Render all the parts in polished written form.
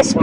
SP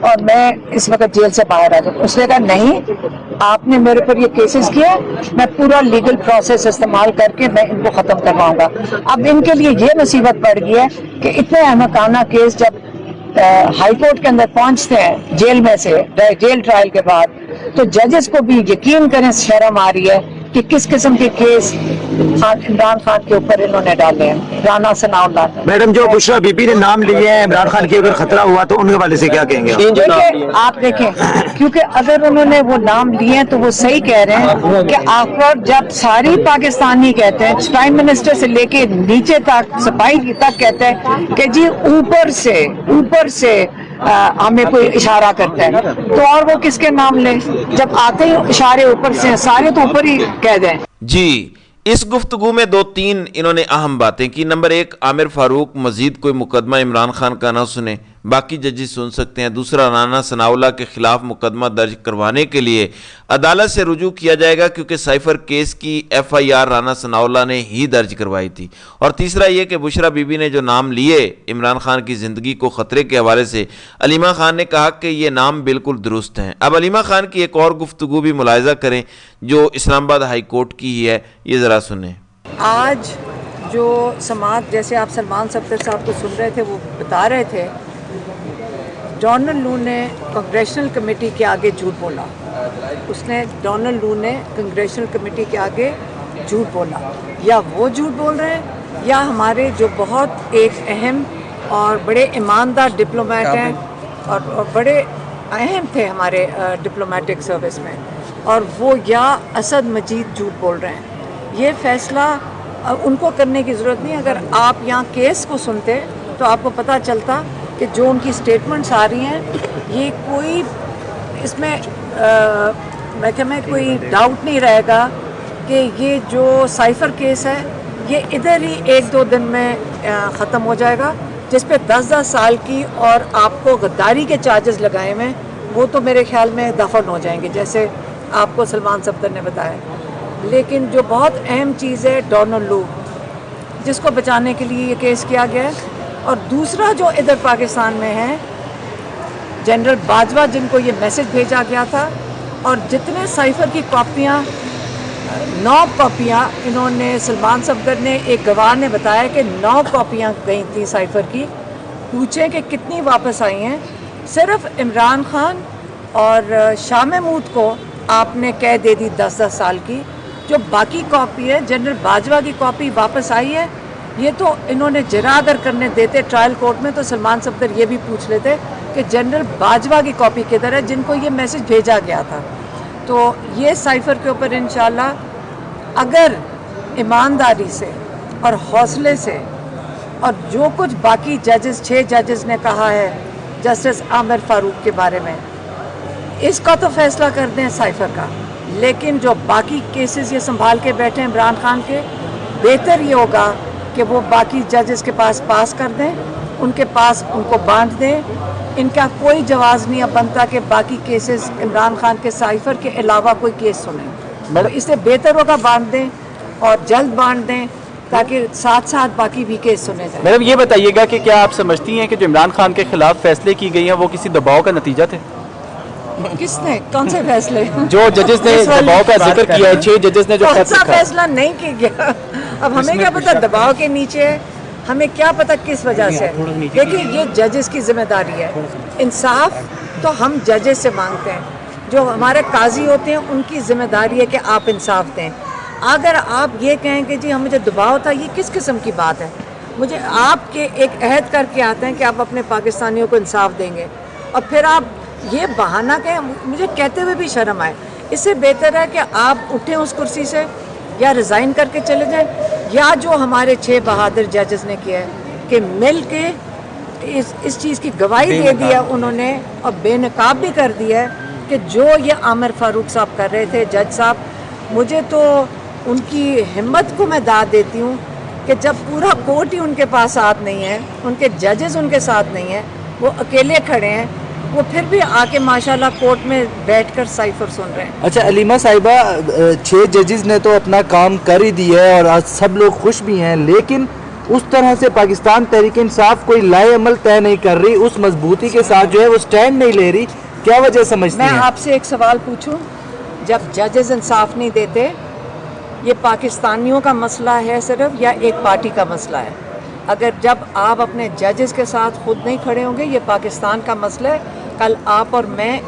اور میں اس وقت جیل سے باہر آ جاؤں. اس نے کہا نہیں, آپ نے میرے پر یہ کیسز کیا, میں پورا لیگل پروسیس استعمال کر کے میں ان کو ختم کرواؤں گا. اب ان کے لیے یہ مصیبت پڑ گئی ہے کہ اتنے احمقانہ کیس جب ہائی کورٹ کے اندر پہنچتے ہیں جیل میں سے, جیل ٹرائل کے بعد, تو ججز کو بھی یقین کریں شرم آ رہی ہے کہ کس قسم کے کیس عمران خان کے اوپر انہوں نے ڈالے ہیں. رانا ثناء اللہ. میڈم, جو بشرا بی بی نے نام لیے ہیں عمران خان کے اگر خطرہ ہوا تو ان کے حوالے سے کیا کہیں گے؟ دیکھیں, آپ دیکھیں, کیونکہ اگر انہوں نے وہ نام لیے ہیں تو وہ صحیح کہہ رہے ہیں کہ آخر جب ساری پاکستانی کہتے ہیں, پرائم منسٹر سے لے کے نیچے تک, سپاہی تک کہتے ہیں کہ جی اوپر سے ہمیں کوئی اشارہ کرتا ہے, تو اور وہ کس کے نام لیں جب آتے ہی اشارے اوپر سے, سارے تو اوپر ہی کہہ دیں. جی, اس گفتگو میں 2-3 انہوں نے اہم باتیں کی. نمبر 1, عامر فاروق مزید کوئی مقدمہ عمران خان کا نہ سنیں, باقی ججز سن سکتے ہیں. دوسرا, رانا ثناء اللہ کے خلاف مقدمہ درج کروانے کے لیے عدالت سے رجوع کیا جائے گا کیونکہ سائفر کیس کی FIR رانا ثناء اللہ نے ہی درج کروائی تھی. اور تیسرا یہ کہ بشرا بی بی نے جو نام لیے عمران خان کی زندگی کو خطرے کے حوالے سے, علیمہ خان نے کہا کہ یہ نام بالکل درست ہیں. اب علیمہ خان کی ایک اور گفتگو بھی ملاحظہ کریں جو اسلام آباد ہائی کورٹ کی ہی ہے, یہ ذرا سنیں. آج جو سماعت, جیسے آپ سلمان صفدر صاحب کو سن رہے تھے, وہ بتا رہے تھے ڈونلڈ لو نے کنگریشنل کمیٹی کے آگے جھوٹ بولا. ڈونلڈ لو نے کنگریشنل کمیٹی کے آگے جھوٹ بولا. یا وہ جھوٹ بول رہے ہیں یا ہمارے جو بہت ایک اہم اور بڑے ایماندار ڈپلومیٹ ہیں اور بڑے اہم تھے ہمارے ڈپلومیٹک سروس میں, اور وہ یا اسد مجید جھوٹ بول رہے ہیں. یہ فیصلہ ان کو کرنے کی ضرورت نہیں. اگر آپ یہاں کیس کو سنتے تو آپ کو پتہ چلتا کہ جو ان کی سٹیٹمنٹس آ رہی ہیں, یہ کوئی اس میں میں کوئی ڈاؤٹ نہیں رہے گا کہ یہ جو سائفر کیس ہے یہ ادھر ہی 1-2 دن میں ختم ہو جائے گا, جس پہ 10 سال کی اور آپ کو غداری کے چارجز لگائے ہوئے, وہ تو میرے خیال میں دفن ہو جائیں گے جیسے آپ کو سلمان صفدر نے بتایا. لیکن جو بہت اہم چیز ہے ڈونلڈ لو, جس کو بچانے کے لیے یہ کیس کیا گیا ہے. اور دوسرا جو ادھر پاکستان میں ہے, جنرل باجوہ جن کو یہ میسج بھیجا گیا تھا, اور جتنے سائفر کی کاپیاں 9 کاپیاں انہوں نے, سلمان صفدر نے, ایک گواہ نے بتایا کہ 9 کاپیاں گئی تھیں سائفر کی. پوچھیں کہ کتنی واپس آئی ہیں. صرف عمران خان اور شاہ محمود کو آپ نے قید دے دی 10 سال کی. جو باقی کاپی ہے, جنرل باجوہ کی کاپی واپس آئی ہے. یہ تو انہوں نے جرا اگر کرنے دیتے ٹرائل کورٹ میں تو سلمان صفدر یہ بھی پوچھ لیتے کہ جنرل باجوہ کی کاپی کدھر ہے جن کو یہ میسج بھیجا گیا تھا. تو یہ سائفر کے اوپر انشاءاللہ اگر ایمانداری سے اور حوصلے سے, اور جو کچھ باقی ججز 6 ججز نے کہا ہے جسٹس عامر فاروق کے بارے میں, اس کا تو فیصلہ کر دیں سائفر کا. لیکن جو باقی کیسز یہ سنبھال کے بیٹھے ہیں عمران خان کے, بہتر یہ ہوگا کہ وہ باقی ججز کے پاس کر دیں, ان کے پاس ان کو بانٹ دیں. ان کا کوئی جواز نہیں اب بنتا کہ باقی کیسز عمران خان کے سائفر کے علاوہ کوئی کیس سنیں. اس سے بہتر ہوگا بانٹ دیں اور جلد بانٹ دیں تاکہ ساتھ ساتھ باقی بھی کیس سنے جائیں. میڈم یہ بتائیے گا کہ کیا آپ سمجھتی ہیں کہ جو عمران خان کے خلاف فیصلے کی گئی ہیں وہ کسی دباؤ کا نتیجہ تھے؟ کس نے, کون سے فیصلے؟ جو ججز نے دباؤ کا ذکر کیا ہے, 6 ججز نے جو فیصلہ نہیں کیا گیا. اب ہمیں کیا پتا دباؤ کے نیچے ہے, ہمیں کیا پتا کس وجہ سے. دیکھیں یہ ججز کی ذمہ داری ہے. انصاف تو ہم ججز سے مانگتے ہیں, جو ہمارے قاضی ہوتے ہیں ان کی ذمہ داری ہے کہ آپ انصاف دیں. اگر آپ یہ کہیں کہ جی ہم مجھے دباؤ تھا, یہ کس قسم کی بات ہے؟ مجھے آپ کے ایک عہد کر کے آتے ہیں کہ آپ اپنے پاکستانیوں کو انصاف دیں گے, اور پھر آپ یہ بہانہ کہیں, مجھے کہتے ہوئے بھی شرم آئے. اس سے بہتر ہے کہ آپ اٹھیں اس کرسی سے, یا ریزائن کر کے چلے جائیں, یا جو ہمارے 6 بہادر ججز نے کیا ہے کہ مل کے اس چیز کی گواہی دے دی ہے انہوں نے, اور بے نقاب بھی کر دیا ہے کہ جو یہ عامر فاروق صاحب کر رہے تھے, جج صاحب, مجھے تو ان کی ہمت کو میں داد دیتی ہوں کہ جب پورا کورٹ ہی ان کے پاس ساتھ نہیں ہے, ان کے ججز ان کے ساتھ نہیں ہیں, وہ اکیلے کھڑے ہیں, وہ پھر بھی آ کے ماشاءاللہ کورٹ میں بیٹھ کر سائفر سن رہے ہیں. اچھا علیمہ صاحبہ, 6 ججز نے تو اپنا کام کر ہی دیا ہے اور آج سب لوگ خوش بھی ہیں, لیکن اس طرح سے پاکستان تحریک انصاف کوئی لائے عمل طے نہیں کر رہی، اس مضبوطی کے ساتھ جو ہے وہ سٹینڈ نہیں لے رہی، کیا وجہ سمجھتی ہیں؟ میں آپ سے ایک سوال پوچھوں، جب ججز انصاف نہیں دیتے، یہ پاکستانیوں کا مسئلہ ہے صرف یا ایک پارٹی کا مسئلہ ہے؟ اگر جب آپ اپنے ججز کے ساتھ خود نہیں کھڑے ہوں گے، یہ پاکستان کا مسئلہ ہے۔ کل آپ اور میں،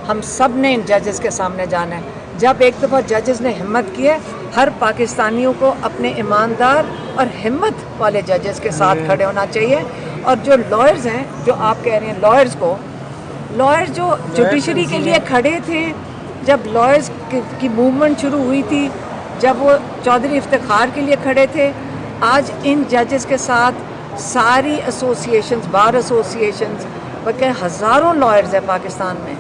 ہم سب نے ان ججز کے سامنے جانا ہے۔ جب ایک دفعہ ججز نے ہمت کی ہے، ہر پاکستانیوں کو اپنے ایماندار اور ہمت والے ججز کے ساتھ کھڑے ہونا چاہیے۔ اور جو لائرز ہیں، جو آپ کہہ رہے ہیں لائرز جو جوڈیشری کے لیے کھڑے تھے، جب لائرز کی موومنٹ شروع ہوئی تھی، جب وہ چودھری افتخار کے لیے کھڑے تھے، آج ان ججز کے ساتھ ساری ایسوسیشنز، بار ایسوسیشنز، بلکہ ہزاروں لائرز ہیں پاکستان میں۔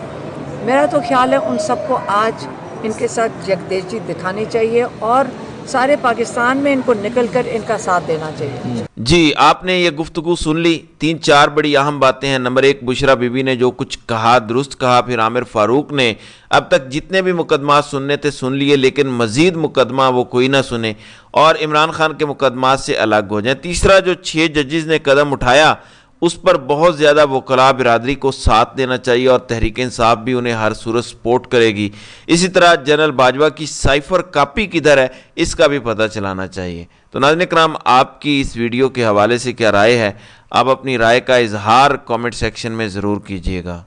میرا تو خیال ہے ان سب کو آج ان کے ساتھ یکجہتی دکھانی چاہیے اور سارے پاکستان میں ان کو نکل کر ان کا ساتھ دینا چاہیے۔ جی، آپ نے یہ گفتگو سن لی، 3-4 بڑی اہم باتیں ہیں۔ نمبر 1، بشرا بی بی نے جو کچھ کہا درست کہا، پھر عامر فاروق نے اب تک جتنے بھی مقدمات سننے تھے سن لیے، لیکن مزید مقدمہ وہ کوئی نہ سنے اور عمران خان کے مقدمات سے الگ ہو جائیں۔ تیسرا، جو 6 ججز نے قدم اٹھایا اس پر بہت زیادہ وکلاء برادری کو ساتھ دینا چاہیے اور تحریک انصاف بھی انہیں ہر صورت سپورٹ کرے گی۔ اسی طرح جنرل باجوہ کی سائفر کاپی کدھر ہے، اس کا بھی پتہ چلانا چاہیے۔ تو ناظرین اکرام، آپ کی اس ویڈیو کے حوالے سے کیا رائے ہے؟ آپ اپنی رائے کا اظہار کامنٹ سیکشن میں ضرور کیجیے گا۔